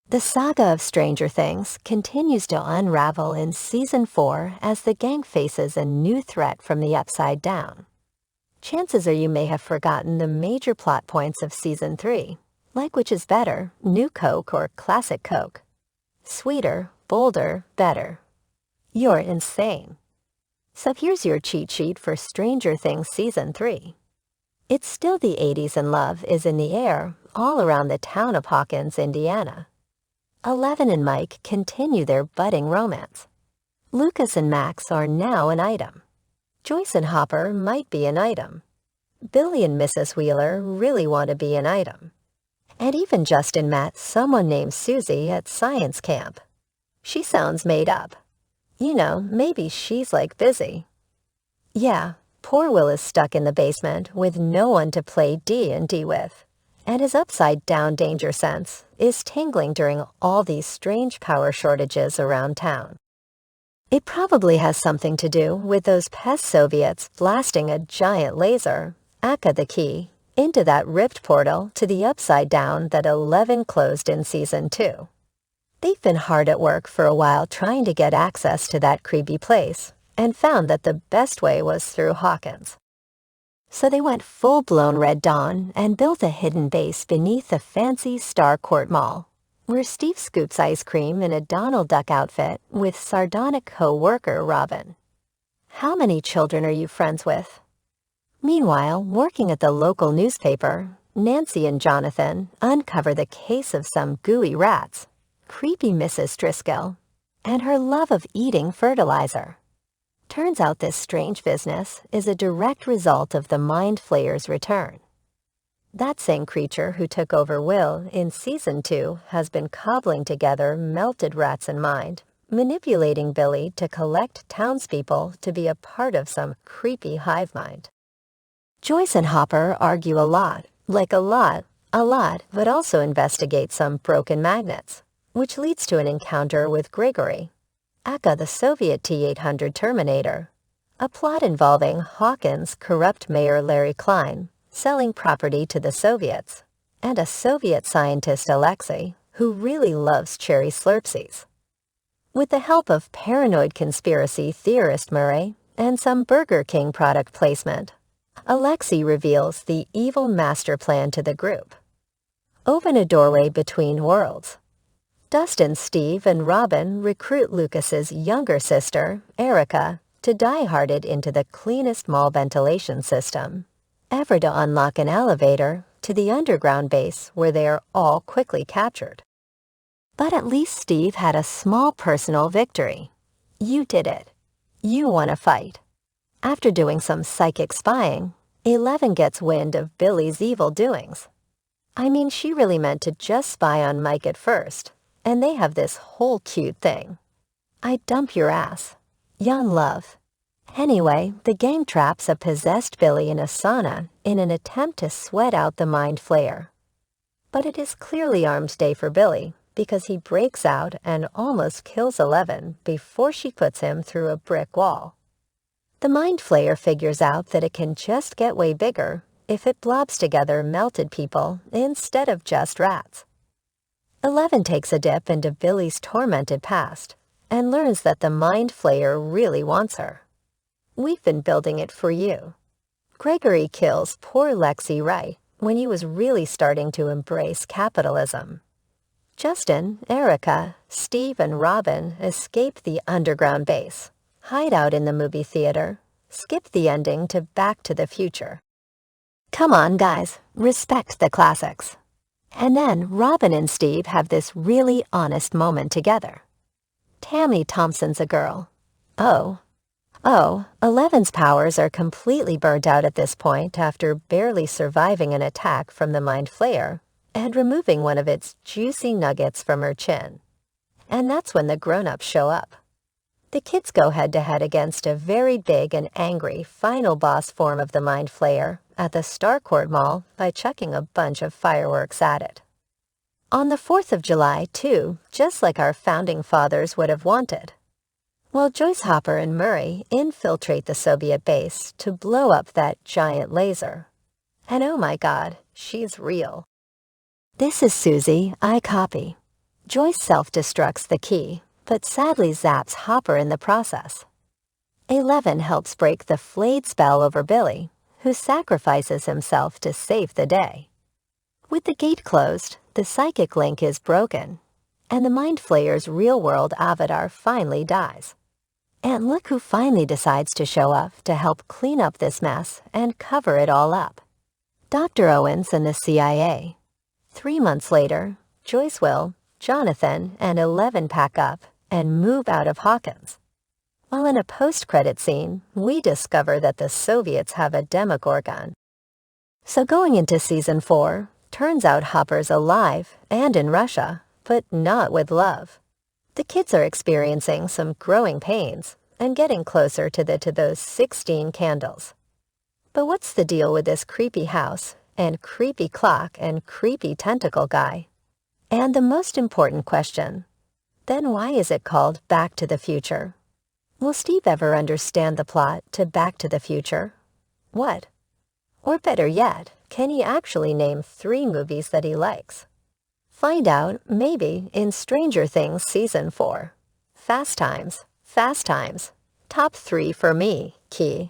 The saga of Stranger Things continues to unravel in Season 4 as the gang faces a new threat from the Upside Down. Chances are you may have forgotten the major plot points of Season 3, like which is better, New Coke or Classic Coke. Sweeter, bolder, better. You're insane. So here's your cheat sheet for Stranger Things Season 3. It's still the 80s and love is in the air all around the town of Hawkins, Indiana. Eleven and Mike continue their budding romance. Lucas and Max are now an item. Joyce and Hopper might be an item. Billy and Mrs. Wheeler really want to be an item. And even Dustin met someone named Susie at science camp. She sounds made up. You know, maybe she's like busy. Yeah, poor Will is stuck in the basement with no one to play D&D with. And his upside-down danger sense is tingling during all these strange power shortages around town. It probably has something to do with those pest Soviets blasting a giant laser, Aka the key, into that ripped portal to the Upside Down that 11 closed in Season 2. They've been hard at work for a while trying to get access to that creepy place, and found that the best way was through Hawkins. So they went full-blown Red Dawn and built a hidden base beneath the fancy Star Court Mall, where Steve scoops ice cream in a Donald Duck outfit with sardonic co-worker Robin. How many children are you friends with? Meanwhile, working at the local newspaper, Nancy and Jonathan uncover the case of some gooey rats, creepy Mrs. Driscoll, and her love of eating fertilizer. Turns out this strange business is a direct result of the Mind Flayer's return. That same creature who took over Will in Season 2 has been cobbling together melted rats in mind, manipulating Billy to collect townspeople to be a part of some creepy hive mind. Joyce and Hopper argue a lot, but also investigate some broken magnets, which leads to an encounter with Gregory, Aka the Soviet T-800 Terminator, a plot involving Hawkins' corrupt mayor Larry Klein selling property to the Soviets, and a Soviet scientist Alexei who really loves cherry slurpsies. With the help of paranoid conspiracy theorist Murray and some Burger King product placement, Alexei reveals the evil master plan to the group. Open a doorway between worlds. Dustin, Steve, and Robin recruit Lucas's younger sister, Erica, to die-hearted into the cleanest mall ventilation system, ever to unlock an elevator to the underground base where they are all quickly captured. But at least Steve had a small personal victory. You did it. You won a fight. After doing some psychic spying, 11 gets wind of Billy's evil doings. I mean, she really meant to just spy on Mike at first, and they have this whole cute thing. I'd dump your ass. Young love. Anyway, the gang traps a possessed Billy in a sauna in an attempt to sweat out the Mind Flayer. But it is clearly armed day for Billy, because he breaks out and almost kills 11 before she puts him through a brick wall. The Mind Flayer figures out that it can just get way bigger if it blobs together melted people instead of just rats. 11 takes a dip into Billy's tormented past and learns that the Mind Flayer really wants her. We've been building it for you. Gregory kills poor Lexi right when he was really starting to embrace capitalism. Justin, Erica, Steve, and Robin escape the underground base, hide out in the movie theater, skip the ending to Back to the Future. Come on, guys, respect the classics. And then Robin and Steve have this really honest moment together. Tammy Thompson's a girl. Oh, 11's powers are completely burnt out at this point after barely surviving an attack from the Mind Flayer and removing one of its juicy nuggets from her chin. And that's when the grown-ups show up. The kids go head-to-head against a very big and angry final boss form of the Mind Flayer at the Star Court Mall by chucking a bunch of fireworks at it. On the 4th of July, too, just like our founding fathers would have wanted. While Joyce, Hopper, and Murray infiltrate the Soviet base to blow up that giant laser. And oh my God, she's real. This is Susie, I copy. Joyce self-destructs the key, but sadly zaps Hopper in the process. 11 helps break the flayed spell over Billy, who sacrifices himself to save the day. With the gate closed, the psychic link is broken, and the Mind Flayer's real-world avatar finally dies. And look who finally decides to show up to help clean up this mess and cover it all up. Dr. Owens and the CIA. 3 months later, Joyce, Will, Jonathan, and 11 pack up and move out of Hawkins. While in a post-credit scene, we discover that the Soviets have a Demogorgon. So going into Season 4, turns out Hopper's alive and in Russia, but not with love. The kids are experiencing some growing pains and getting closer to those 16 candles. But what's the deal with this creepy house and creepy clock and creepy tentacle guy? And the most important question, then why is it called Back to the Future? Will Steve ever understand the plot to Back to the Future? What? Or better yet, can he actually name 3 movies that he likes? Find out, maybe, in Stranger Things Season 4. Fast Times. Top 3 for me, Key.